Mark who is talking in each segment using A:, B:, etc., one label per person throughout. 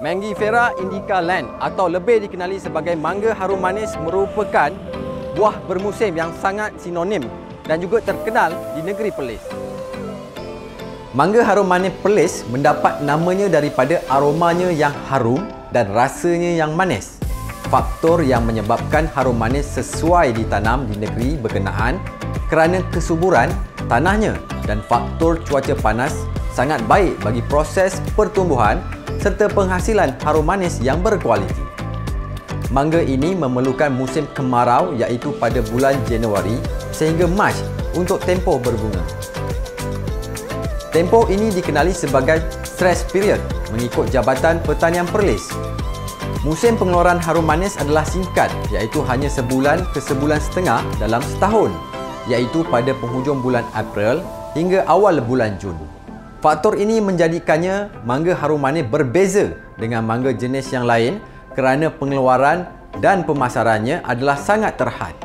A: Mangifera indica Land atau lebih dikenali sebagai mangga harum manis merupakan buah bermusim yang sangat sinonim dan juga terkenal di negeri Perlis. Mangga harum manis Perlis mendapat namanya daripada aromanya yang harum dan rasanya yang manis. Faktor yang menyebabkan harum manis sesuai ditanam di negeri berkenaan kerana kesuburan tanahnya dan faktor cuaca panas sangat baik bagi proses pertumbuhan serta penghasilan harum manis yang berkualiti. Mangga ini memerlukan musim kemarau iaitu pada bulan Januari sehingga Mac untuk tempoh berbunga. Tempoh ini dikenali sebagai stress period mengikut Jabatan Pertanian Perlis. Musim pengeluaran harum manis adalah singkat iaitu hanya sebulan ke sebulan setengah dalam setahun iaitu pada penghujung bulan April hingga awal bulan Jun. Faktor ini menjadikannya mangga harum manis berbeza dengan mangga jenis yang lain kerana pengeluaran dan pemasarannya adalah sangat terhad.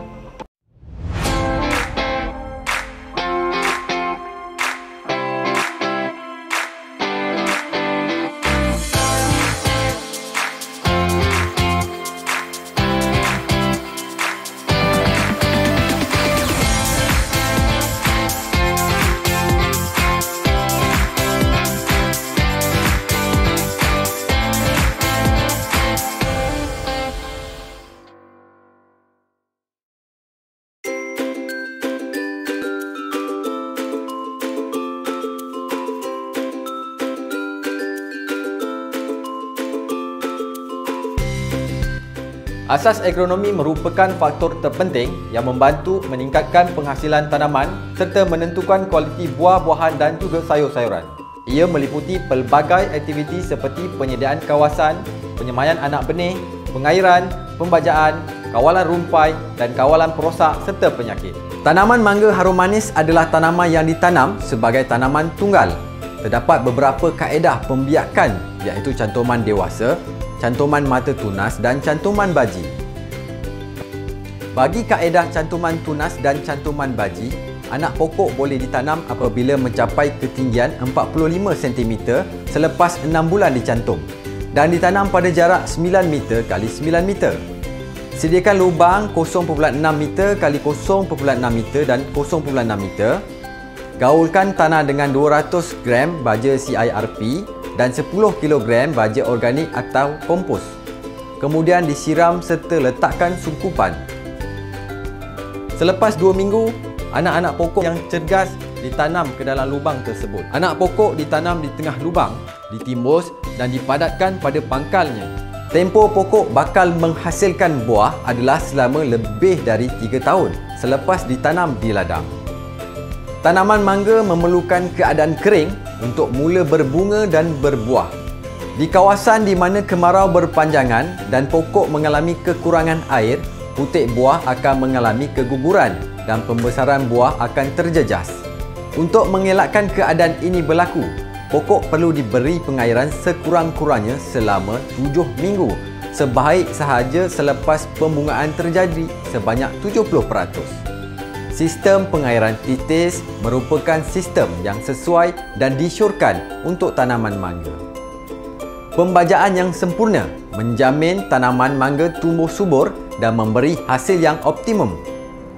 A: Asas agronomi merupakan faktor terpenting yang membantu meningkatkan penghasilan tanaman serta menentukan kualiti buah-buahan dan juga sayur-sayuran. Ia meliputi pelbagai aktiviti seperti penyediaan kawasan, penyemaian anak benih, pengairan, pembajaan, kawalan rumpai dan kawalan perosak serta penyakit. Tanaman mangga harum manis adalah tanaman yang ditanam sebagai tanaman tunggal. Terdapat beberapa kaedah pembiakan iaitu cantuman dewasa, cantuman mata tunas dan cantuman baji. Bagi kaedah cantuman tunas dan cantuman baji, anak pokok boleh ditanam apabila mencapai ketinggian 45 cm selepas 6 bulan dicantum dan ditanam pada jarak 9 meter x 9 meter. Sediakan lubang 0.6 meter x 0.6 meter dan 0.6 meter. Gaulkan tanah dengan 200 gram baja CIRP dan 10 kg baja organik atau kompos. Kemudian disiram serta letakkan sungkupan. Selepas 2 minggu, anak-anak pokok yang cergas ditanam ke dalam lubang tersebut. Anak pokok ditanam di tengah lubang, ditimbus dan dipadatkan pada pangkalnya. Tempoh pokok bakal menghasilkan buah adalah selama lebih dari 3 tahun selepas ditanam di ladang. Tanaman mangga memerlukan keadaan kering untuk mula berbunga dan berbuah. Di kawasan di mana kemarau berpanjangan dan pokok mengalami kekurangan air, putik buah akan mengalami keguguran dan pembesaran buah akan terjejas. Untuk mengelakkan keadaan ini berlaku, pokok perlu diberi pengairan sekurang-kurangnya selama 7 minggu, sebaik sahaja selepas pembungaan terjadi sebanyak 70%. Sistem pengairan titis merupakan sistem yang sesuai dan disyorkan untuk tanaman mangga. Pembajaan yang sempurna menjamin tanaman mangga tumbuh subur dan memberi hasil yang optimum.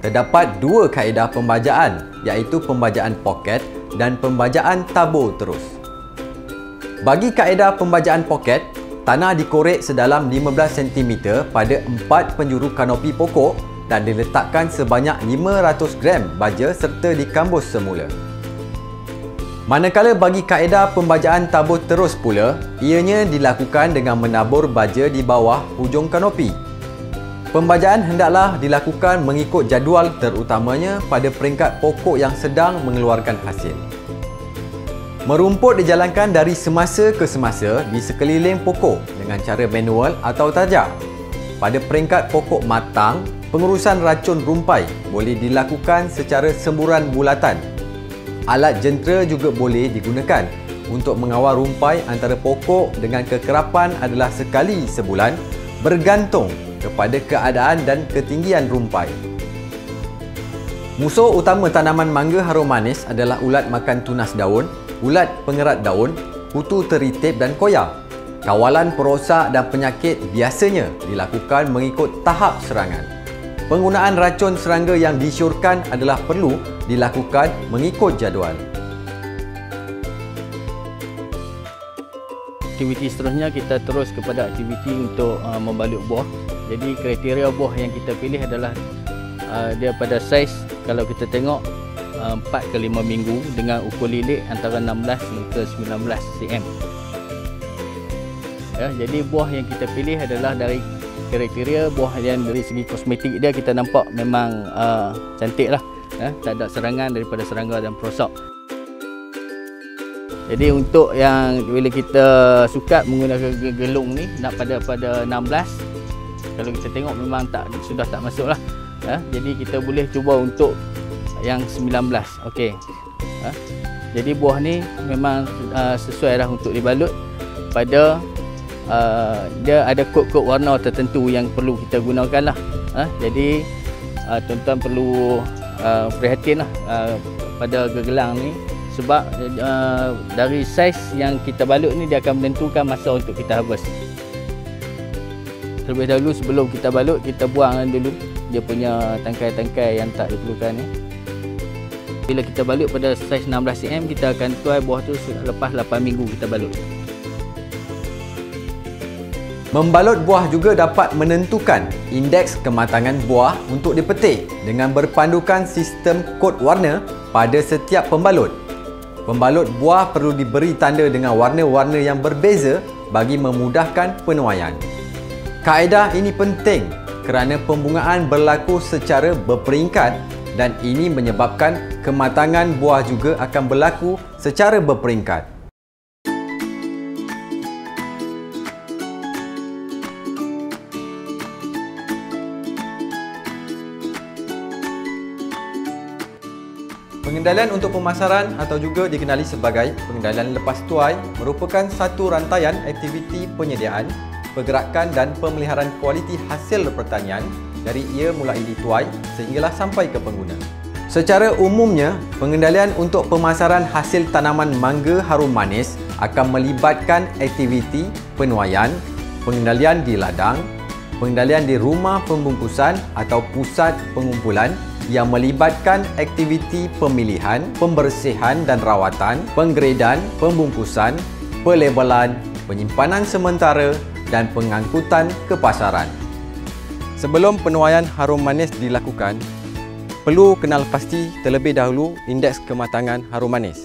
A: Terdapat 2 kaedah pembajaan iaitu pembajaan poket dan pembajaan tabur terus. Bagi kaedah pembajaan poket, tanah dikorek sedalam 15 cm pada 4 penjuru kanopi pokok dan diletakkan sebanyak 500 gram baja serta dikambus semula. Manakala bagi kaedah pembajaan tabur terus pula, ianya dilakukan dengan menabur baja di bawah hujung kanopi. Pembajaan hendaklah dilakukan mengikut jadual terutamanya pada peringkat pokok yang sedang mengeluarkan hasil. Merumput dijalankan dari semasa ke semasa di sekeliling pokok dengan cara manual atau tajak. Pada peringkat pokok matang, pengurusan racun rumpai boleh dilakukan secara semburan bulatan. Alat jentera juga boleh digunakan untuk mengawal rumpai antara pokok dengan kekerapan adalah sekali sebulan bergantung kepada keadaan dan ketinggian rumpai. Musuh utama tanaman mangga harum manis adalah ulat makan tunas daun, ulat pengerat daun, kutu teritip dan koya. Kawalan perosak dan penyakit biasanya dilakukan mengikut tahap serangan. Penggunaan racun serangga yang disyorkan adalah perlu dilakukan mengikut jadual.
B: Aktiviti seterusnya kita terus kepada aktiviti untuk membalut buah. Jadi kriteria buah yang kita pilih adalah dia pada saiz, kalau kita tengok 4 ke 5 minggu dengan ukur lilik antara 16 hingga 19 cm. Ya, jadi buah yang kita pilih adalah dari kriteria buah yang dari segi kosmetik dia kita nampak memang cantik lah. Ya, tak ada serangan daripada serangga dan perosak. Jadi untuk yang bila kita sukat menggunakan gelung ni nak pada 16, kalau kita tengok memang sudah tak masuk lah. Jadi kita boleh cuba untuk yang 19. Okey. Jadi buah ni memang sesuai dah untuk dibalut pada dia ada kod-kod warna tertentu yang perlu kita gunakan lah. Jadi tuan-tuan perlu perhatian lah pada gegelang ni. Sebab dari saiz yang kita balut ni dia akan menentukan masa untuk kita harvest. Terlebih dahulu sebelum kita balut, kita buang dulu dia punya tangkai-tangkai yang tak diperlukan ni. Bila kita balut pada saiz 16 cm, kita akan tuai buah tu lepas 8 minggu kita balut.
A: Membalut buah juga dapat menentukan indeks kematangan buah untuk dipetik dengan berpandukan sistem kod warna pada setiap pembalut. Pembalut buah perlu diberi tanda dengan warna-warna yang berbeza bagi memudahkan penuaian. Kaedah ini penting kerana pembungaan berlaku secara berperingkat dan ini menyebabkan kematangan buah juga akan berlaku secara berperingkat. Pengendalian untuk pemasaran atau juga dikenali sebagai pengendalian lepas tuai merupakan satu rantaian aktiviti penyediaan, pergerakan dan pemeliharaan kualiti hasil pertanian dari ia mulai dituai sehinggalah sampai ke pengguna. Secara umumnya, pengendalian untuk pemasaran hasil tanaman mangga harum manis akan melibatkan aktiviti penuaian, pengendalian di ladang, pengendalian di rumah pembungkusan atau pusat pengumpulan yang melibatkan aktiviti pemilihan, pembersihan dan rawatan, penggradan, pembungkusan, pelabelan, penyimpanan sementara dan pengangkutan ke pasaran. Sebelum penuaian harum manis dilakukan, perlu kenal pasti terlebih dahulu indeks kematangan harum manis.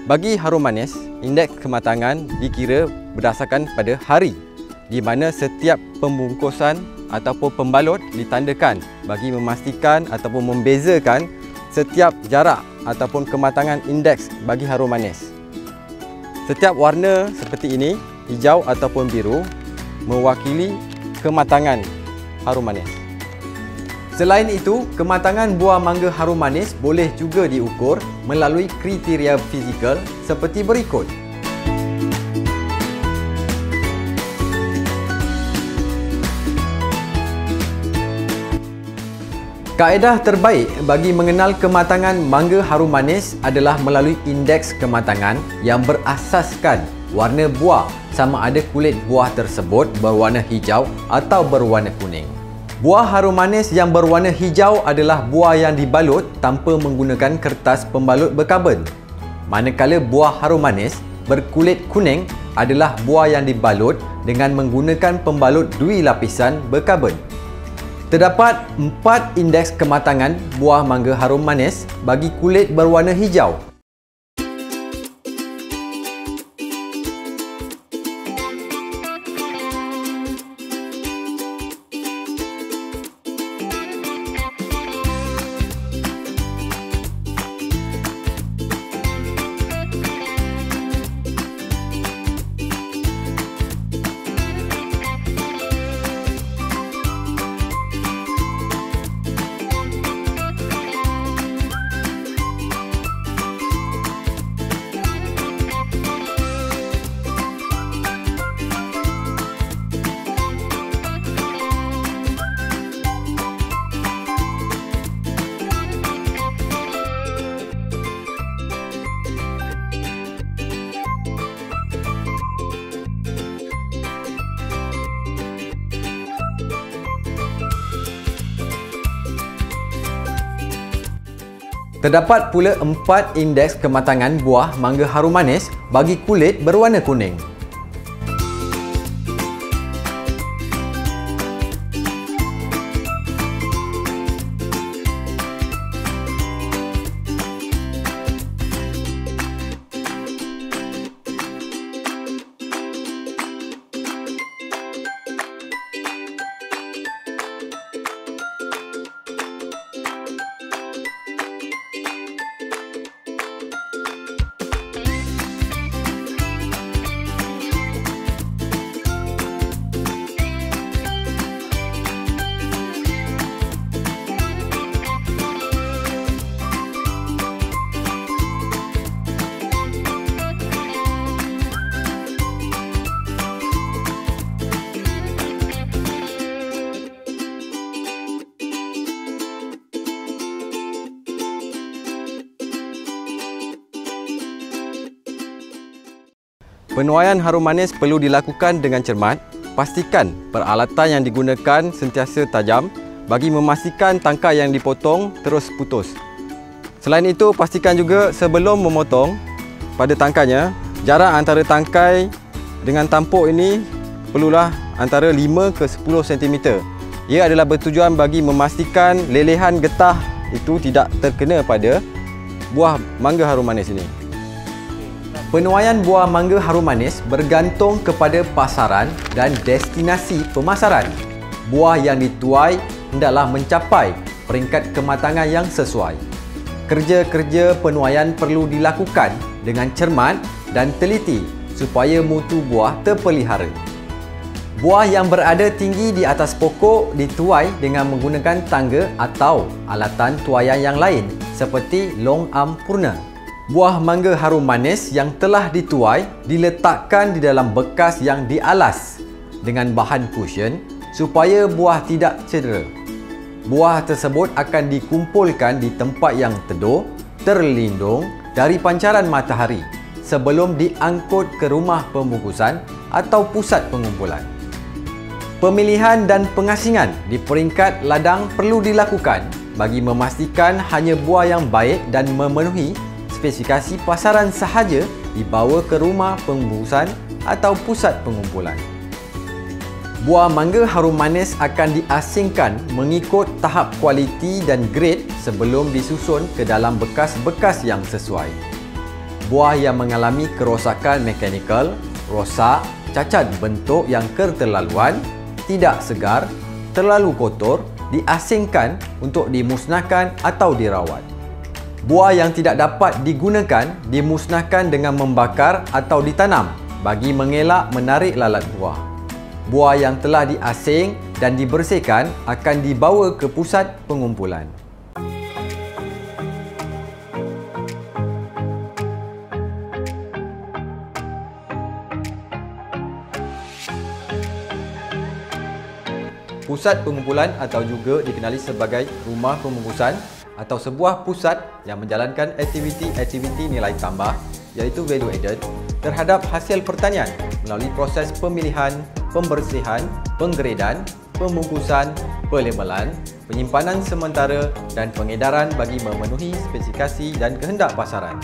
A: Bagi harum manis, indeks kematangan dikira berdasarkan pada hari di mana setiap pembungkusan ataupun pembalut ditandakan bagi memastikan ataupun membezakan setiap jarak ataupun kematangan indeks bagi harum manis. Setiap warna seperti ini, hijau ataupun biru, mewakili kematangan harum manis. Selain itu, kematangan buah mangga harum manis boleh juga diukur melalui kriteria fizikal seperti berikut. Kaedah terbaik bagi mengenal kematangan mangga harum manis adalah melalui indeks kematangan yang berasaskan warna buah sama ada kulit buah tersebut berwarna hijau atau berwarna kuning. Buah harum manis yang berwarna hijau adalah buah yang dibalut tanpa menggunakan kertas pembalut berkarbon. Manakala buah harum manis berkulit kuning adalah buah yang dibalut dengan menggunakan pembalut dui lapisan berkarbon. Terdapat 4 indeks kematangan buah mangga harum manis bagi kulit berwarna hijau. Terdapat pula 4 indeks kematangan buah mangga harum manis bagi kulit berwarna kuning. Penuaian harum manis perlu dilakukan dengan cermat. Pastikan peralatan yang digunakan sentiasa tajam bagi memastikan tangkai yang dipotong terus putus. Selain itu, pastikan juga sebelum memotong pada tangkainya, jarak antara tangkai dengan tampuk ini perlulah antara 5 ke 10 cm. Ia adalah bertujuan bagi memastikan lelehan getah itu tidak terkena pada buah mangga harum manis ini. Penuaian buah mangga harum manis bergantung kepada pasaran dan destinasi pemasaran. Buah yang dituai hendaklah mencapai peringkat kematangan yang sesuai. Kerja-kerja penuaian perlu dilakukan dengan cermat dan teliti supaya mutu buah terpelihara. Buah yang berada tinggi di atas pokok dituai dengan menggunakan tangga atau alatan tuaian yang lain seperti long arm purna. Buah mangga harum manis yang telah dituai diletakkan di dalam bekas yang dialas dengan bahan cushion supaya buah tidak cedera. Buah tersebut akan dikumpulkan di tempat yang teduh, terlindung dari pancaran matahari sebelum diangkut ke rumah pembungkusan atau pusat pengumpulan. Pemilihan dan pengasingan di peringkat ladang perlu dilakukan bagi memastikan hanya buah yang baik dan memenuhi spesifikasi pasaran sahaja dibawa ke rumah pembungkusan atau pusat pengumpulan. Buah mangga harum manis akan diasingkan mengikut tahap kualiti dan grade sebelum disusun ke dalam bekas-bekas yang sesuai. Buah yang mengalami kerosakan mekanikal, rosak, cacat bentuk yang keterlaluan, tidak segar, terlalu kotor, diasingkan untuk dimusnahkan atau dirawat. Buah yang tidak dapat digunakan dimusnahkan dengan membakar atau ditanam bagi mengelak menarik lalat buah. Buah yang telah diasing dan dibersihkan akan dibawa ke pusat pengumpulan. Pusat pengumpulan atau juga dikenali sebagai rumah pembungkusan atau sebuah pusat yang menjalankan aktiviti-aktiviti nilai tambah iaitu value added terhadap hasil pertanian melalui proses pemilihan, pembersihan, penggradan, pembungkusan, pelabelan, penyimpanan sementara dan pengedaran bagi memenuhi spesifikasi dan kehendak pasaran.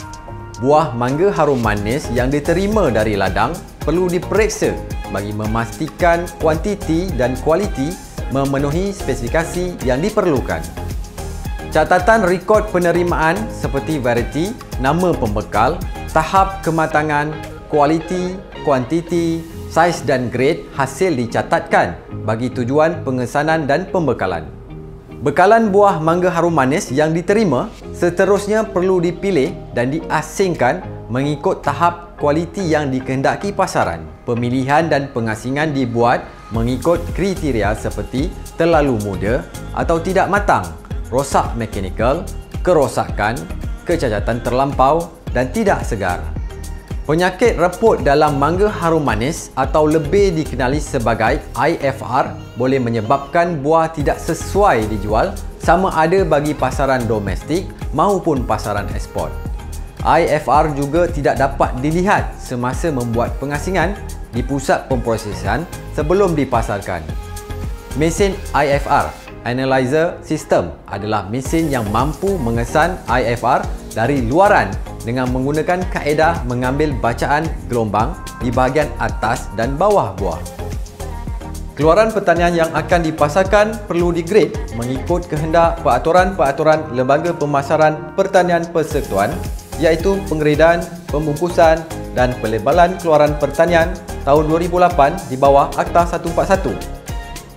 A: Buah mangga harum manis yang diterima dari ladang perlu diperiksa bagi memastikan kuantiti dan kualiti memenuhi spesifikasi yang diperlukan. Catatan rekod penerimaan seperti variety, nama pembekal, tahap kematangan, kualiti, kuantiti, saiz dan grade hasil dicatatkan bagi tujuan pengesanan dan pembekalan. Bekalan buah mangga harum manis yang diterima seterusnya perlu dipilih dan diasingkan mengikut tahap kualiti yang dikehendaki pasaran. Pemilihan dan pengasingan dibuat mengikut kriteria seperti terlalu muda atau tidak matang, rosak mekanikal, kerosakan, kecacatan terlampau dan tidak segar. Penyakit reput dalam mangga harum manis atau lebih dikenali sebagai IFR boleh menyebabkan buah tidak sesuai dijual sama ada bagi pasaran domestik maupun pasaran ekspor. IFR juga tidak dapat dilihat semasa membuat pengasingan di pusat pemprosesan sebelum dipasarkan. Mesin IFR Analyzer System adalah mesin yang mampu mengesan IFR dari luaran dengan menggunakan kaedah mengambil bacaan gelombang di bahagian atas dan bawah buah. Keluaran pertanian yang akan dipasarkan perlu digrade mengikut kehendak peraturan-peraturan Lembaga Pemasaran Pertanian Persekutuan, iaitu Penggradean, Pembungkusan dan Pelebalan Keluaran Pertanian tahun 2008 di bawah Akta 141.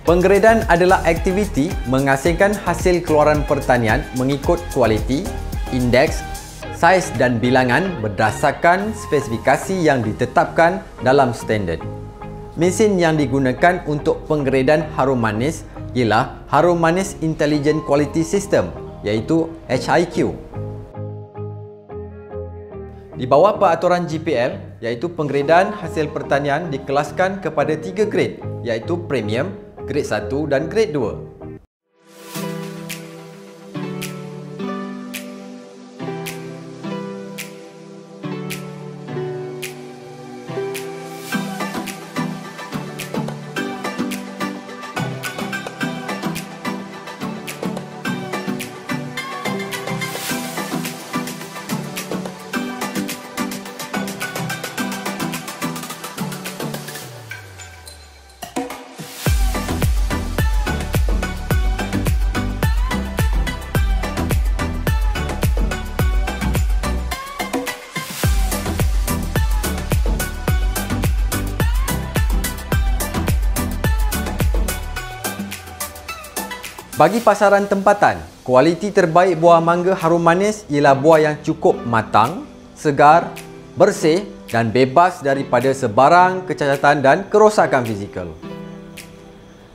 A: Penggradean adalah aktiviti menghasilkan hasil keluaran pertanian mengikut kualiti, indeks, saiz dan bilangan berdasarkan spesifikasi yang ditetapkan dalam standard. Mesin yang digunakan untuk penggradean harum manis ialah Harum Manis Intelligent Quality System, iaitu HIQ. Di bawah peraturan GPL, iaitu penggradean hasil pertanian dikelaskan kepada 3 grade, iaitu Premium, Grade 1 dan Grade 2. Bagi pasaran tempatan, kualiti terbaik buah mangga harum manis ialah buah yang cukup matang, segar, bersih dan bebas daripada sebarang kecacatan dan kerosakan fizikal.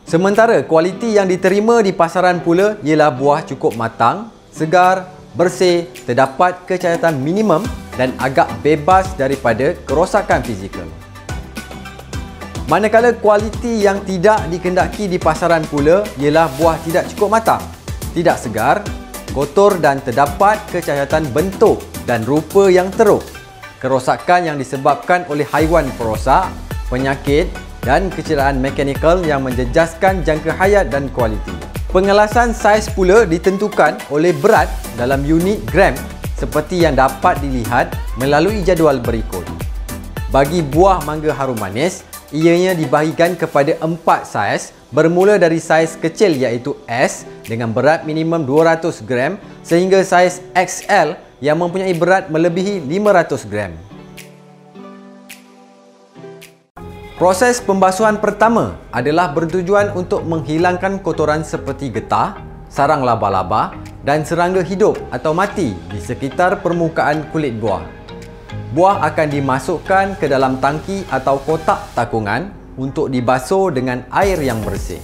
A: Sementara kualiti yang diterima di pasaran pula ialah buah cukup matang, segar, bersih, terdapat kecacatan minimum dan agak bebas daripada kerosakan fizikal. Manakala kualiti yang tidak dikehendaki di pasaran pula ialah buah tidak cukup matang, tidak segar, kotor dan terdapat kecacatan bentuk dan rupa yang teruk, kerosakan yang disebabkan oleh haiwan perosak, penyakit dan kecederaan mekanikal yang menjejaskan jangka hayat dan kualiti. Pengelasan saiz pula ditentukan oleh berat dalam unit gram seperti yang dapat dilihat melalui jadual berikut. Bagi buah mangga harum manis, ianya dibahagikan kepada 4 saiz bermula dari saiz kecil iaitu S dengan berat minimum 200 gram sehingga saiz XL yang mempunyai berat melebihi 500 gram. Proses pembasuhan pertama adalah bertujuan untuk menghilangkan kotoran seperti getah, sarang laba-laba dan serangga hidup atau mati di sekitar permukaan kulit buah. Buah akan dimasukkan ke dalam tangki atau kotak takungan untuk dibasuh dengan air yang bersih.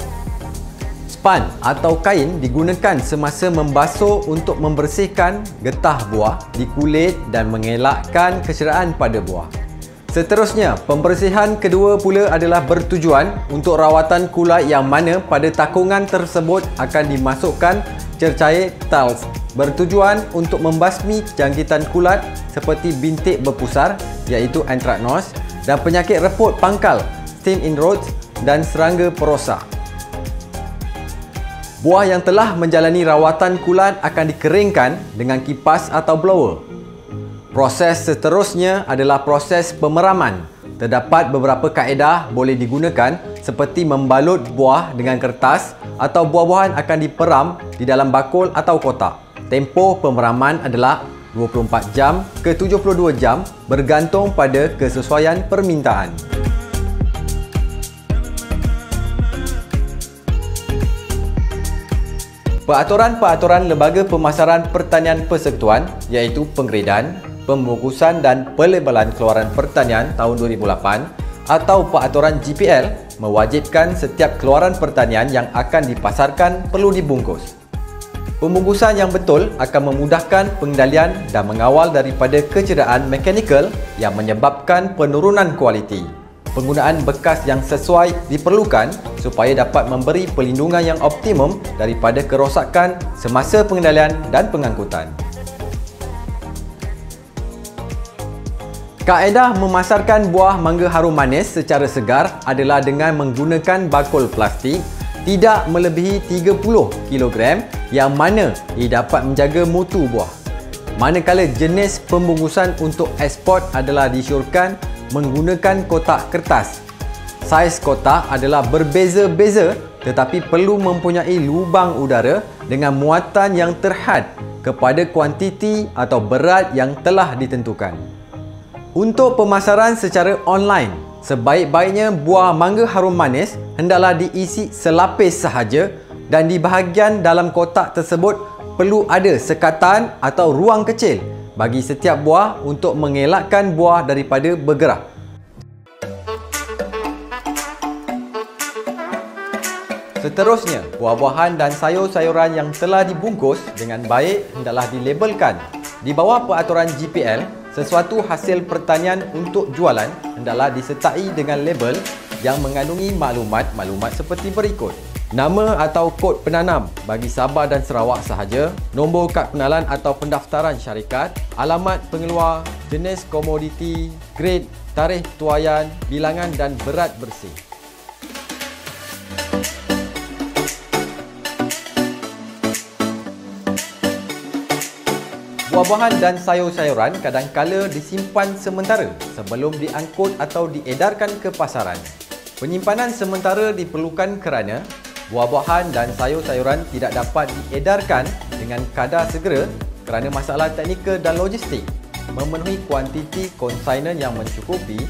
A: Span atau kain digunakan semasa membasuh untuk membersihkan getah buah di kulit dan mengelakkan kecederaan pada buah. Seterusnya, pembersihan kedua pula adalah bertujuan untuk rawatan kulat yang mana pada takungan tersebut akan dimasukkan cercair talc bertujuan untuk membasmi jangkitan kulat seperti bintik berpusar iaitu anthracnose dan penyakit reput pangkal, stem inroads dan serangga perosak. Buah yang telah menjalani rawatan kulat akan dikeringkan dengan kipas atau blower. Proses seterusnya adalah proses pemeraman. Terdapat beberapa kaedah boleh digunakan seperti membalut buah dengan kertas atau buah-buahan akan diperam di dalam bakul atau kotak. Tempoh pemeraman adalah 24 jam ke 72 jam bergantung pada kesesuaian permintaan. Peraturan-peraturan Lembaga Pemasaran Pertanian Persekutuan iaitu Penggradean, Pembungkusan dan Pelebalan Keluaran Pertanian tahun 2008 atau Peraturan GPL mewajibkan setiap keluaran pertanian yang akan dipasarkan perlu dibungkus. Pembungkusan yang betul akan memudahkan pengendalian dan mengawal daripada kecederaan mekanikal yang menyebabkan penurunan kualiti. Penggunaan bekas yang sesuai diperlukan supaya dapat memberi perlindungan yang optimum daripada kerosakan semasa pengendalian dan pengangkutan. Kaedah memasarkan buah mangga harum manis secara segar adalah dengan menggunakan bakul plastik tidak melebihi 30 kg yang mana ia dapat menjaga mutu buah. Manakala jenis pembungkusan untuk ekspor adalah disyorkan menggunakan kotak kertas. Saiz kotak adalah berbeza-beza tetapi perlu mempunyai lubang udara dengan muatan yang terhad kepada kuantiti atau berat yang telah ditentukan. Untuk pemasaran secara online, sebaik-baiknya buah mangga harum manis hendaklah diisi selapis sahaja dan di bahagian dalam kotak tersebut perlu ada sekatan atau ruang kecil bagi setiap buah untuk mengelakkan buah daripada bergerak. Seterusnya, buah-buahan dan sayur-sayuran yang telah dibungkus dengan baik hendaklah dilabelkan. Di bawah peraturan GPL, sesuatu hasil pertanian untuk jualan hendaklah disertai dengan label yang mengandungi maklumat-maklumat seperti berikut. Nama atau kod penanam bagi Sabah dan Sarawak sahaja, nombor kad pengenalan atau pendaftaran syarikat, alamat pengeluar, jenis komoditi, grade, tarikh tuaian, bilangan dan berat bersih. Buah-buahan dan sayur-sayuran kadangkala disimpan sementara sebelum diangkut atau diedarkan ke pasaran. Penyimpanan sementara diperlukan kerana buah-buahan dan sayur-sayuran tidak dapat diedarkan dengan kadar segera kerana masalah teknikal dan logistik. Memenuhi kuantiti konsainen yang mencukupi,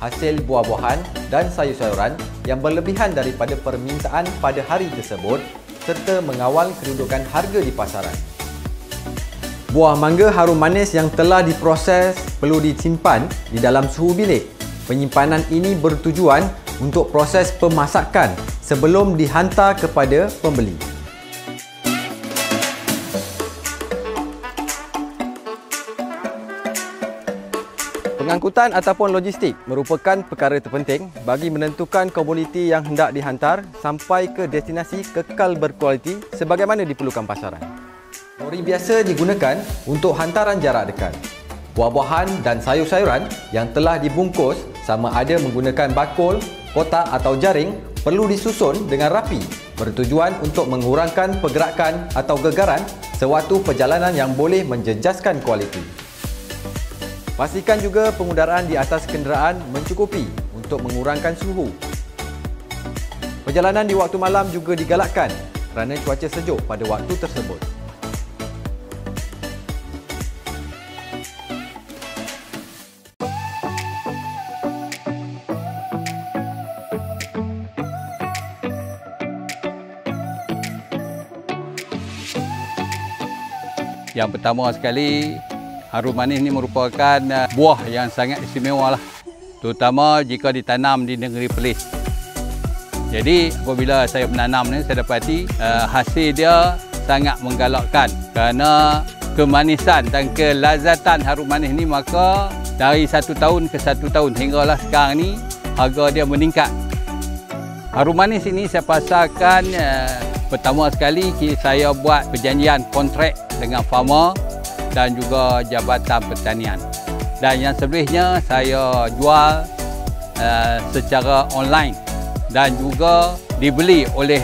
A: hasil buah-buahan dan sayur-sayuran yang berlebihan daripada permintaan pada hari tersebut serta mengawal kedudukan harga di pasaran. Buah mangga harum manis yang telah diproses perlu disimpan di dalam suhu bilik. Penyimpanan ini bertujuan untuk proses pemasakan sebelum dihantar kepada pembeli. Pengangkutan ataupun logistik merupakan perkara terpenting bagi menentukan komoditi yang hendak dihantar sampai ke destinasi kekal berkualiti sebagaimana diperlukan pasaran. Lori biasa digunakan untuk hantaran jarak dekat. Buah-buahan dan sayur-sayuran yang telah dibungkus sama ada menggunakan bakul, kotak atau jaring perlu disusun dengan rapi bertujuan untuk mengurangkan pergerakan atau gegaran sewaktu perjalanan yang boleh menjejaskan kualiti. Pastikan juga pengudaraan di atas kenderaan mencukupi untuk mengurangkan suhu. Perjalanan di waktu malam juga digalakkan kerana cuaca sejuk pada waktu tersebut.
C: Yang pertama sekali, harum manis ini merupakan buah yang sangat istimewa lah. Terutama jika ditanam di negeri Perlis. Jadi apabila saya menanam ni, saya dapati hasil dia sangat menggalakkan. Kerana kemanisan dan kelazatan harum manis ni, maka dari satu tahun ke satu tahun hinggalah sekarang ni harga dia meningkat. Harum manis ini saya pasarkan pertama sekali saya buat perjanjian kontrak dengan farmer dan juga Jabatan Pertanian. Dan yang selebihnya saya jual secara online dan juga dibeli oleh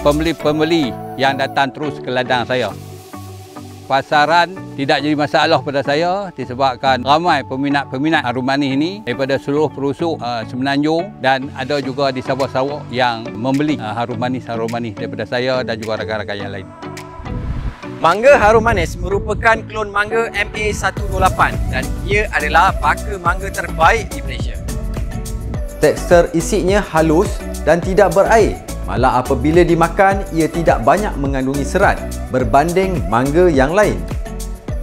C: pembeli-pembeli yang datang terus ke ladang saya. Pasaran tidak jadi masalah pada saya disebabkan ramai peminat-peminat harum manis ini daripada seluruh pelosok Semenanjung dan ada juga di Sabah Sarawak yang membeli harum manis daripada saya dan juga rakan-rakan yang lain.
A: Mangga harum manis merupakan klon mangga MA128 dan ia adalah baka mangga terbaik di Malaysia. Tekstur isinya halus dan tidak berair. Malah apabila dimakan, ia tidak banyak mengandungi serat berbanding mangga yang lain.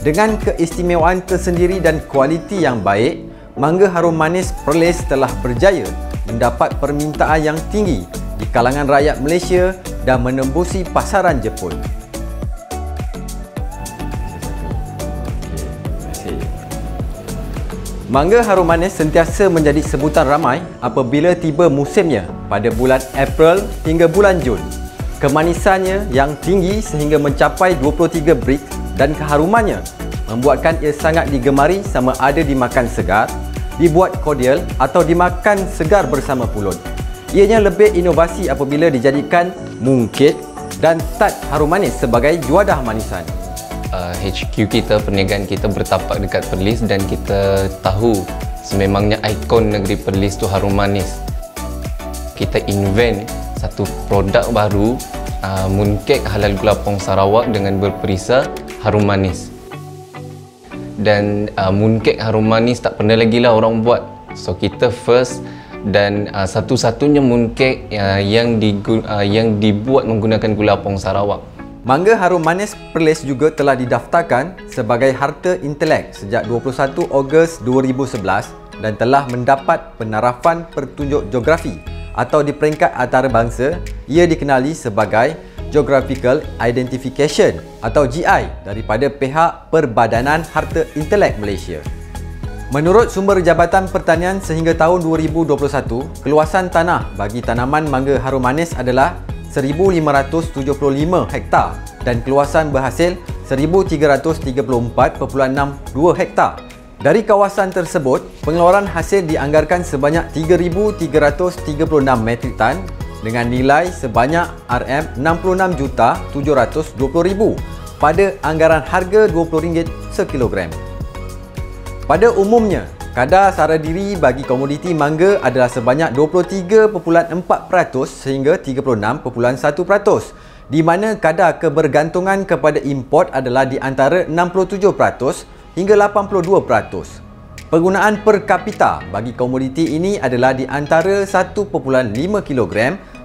A: Dengan keistimewaan tersendiri dan kualiti yang baik, mangga harum manis Perlis telah berjaya mendapat permintaan yang tinggi di kalangan rakyat Malaysia dan menembusi pasaran Jepun. Mangga harum manis sentiasa menjadi sebutan ramai apabila tiba musimnya pada bulan April hingga bulan Jun. Kemanisannya yang tinggi sehingga mencapai 23 Brix dan keharumannya membuatkan ia sangat digemari sama ada dimakan segar, dibuat cordial atau dimakan segar bersama pulut. Ianya lebih inovasi apabila dijadikan mungkit dan tat harum manis sebagai juadah manisan.
D: HQ kita, perniagaan kita bertapak dekat Perlis dan kita tahu sememangnya ikon negeri Perlis tu harum manis. Kita invent satu produk baru, mooncake halal gula pong Sarawak dengan berperisa harum manis. Dan mooncake harum manis tak pernah lagi lah orang buat. So kita first dan satu-satunya mooncake yang dibuat menggunakan gula pong Sarawak.
A: Mangga harum manis Perlis juga telah didaftarkan sebagai Harta Intelek sejak 21 Ogos 2011 dan telah mendapat penarafan pertunjuk geografi atau di peringkat antarabangsa. Ia dikenali sebagai Geographical Identification atau GI daripada pihak Perbadanan Harta Intelek Malaysia. Menurut sumber Jabatan Pertanian sehingga tahun 2021, keluasan tanah bagi tanaman mangga harum manis adalah 1,575 hektar dan keluasan berhasil 1,334.62 hektar. Dari kawasan tersebut, pengeluaran hasil dianggarkan sebanyak 3,336 metrik tan dengan nilai sebanyak RM66,720,000 pada anggaran harga RM20 sekilogram. Pada umumnya, kadar sara diri bagi komoditi mangga adalah sebanyak 23.4% sehingga 36.1%, di mana kadar kebergantungan kepada import adalah di antara 67% hingga 82%. Penggunaan per kapita bagi komoditi ini adalah di antara 1.5 kg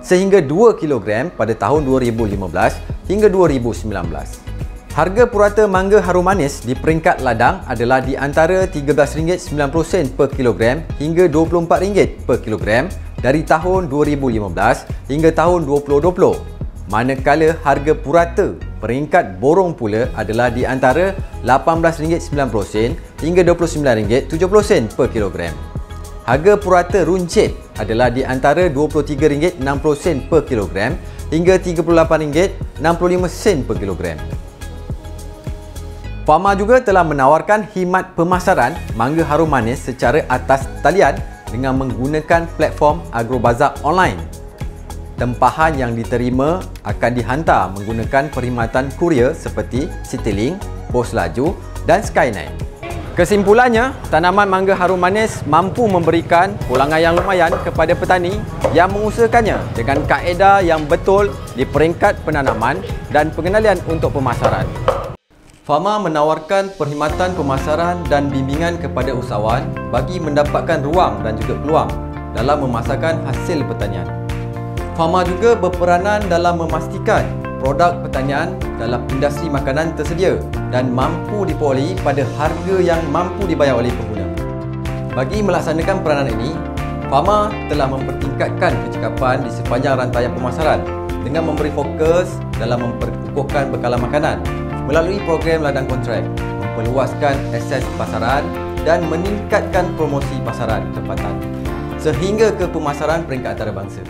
A: sehingga 2 kg pada tahun 2015 hingga 2019. Harga purata mangga harum manis di peringkat ladang adalah di antara RM13.90 per kilogram hingga RM24 per kilogram dari tahun 2015 hingga tahun 2020. Manakala harga purata peringkat borong pula adalah di antara RM18.90 hingga RM29.70 per kilogram. Harga purata runcit adalah di antara RM23.60 per kilogram hingga RM38.65 per kilogram. Fama juga telah menawarkan khidmat pemasaran mangga harum manis secara atas talian dengan menggunakan platform Agrobazar online. Tempahan yang diterima akan dihantar menggunakan perkhidmatan kurier seperti Citylink, Pos Laju dan Skynet. Kesimpulannya, tanaman mangga harum manis mampu memberikan pulangan yang lumayan kepada petani yang mengusahakannya dengan kaedah yang betul di peringkat penanaman dan pengendalian untuk pemasaran. Fama menawarkan perkhidmatan pemasaran dan bimbingan kepada usahawan bagi mendapatkan ruang dan juga peluang dalam memasarkan hasil pertanian. Fama juga berperanan dalam memastikan produk pertanian dalam industri makanan tersedia dan mampu diperoleh pada harga yang mampu dibayar oleh pengguna. Bagi melaksanakan peranan ini, Fama telah mempertingkatkan kecekapan di sepanjang rantaian pemasaran dengan memberi fokus dalam memperkukuhkan bekalan makanan melalui program ladang kontrak, memperluaskan akses pasaran dan meningkatkan promosi pasaran tempatan sehingga ke pemasaran peringkat antarabangsa.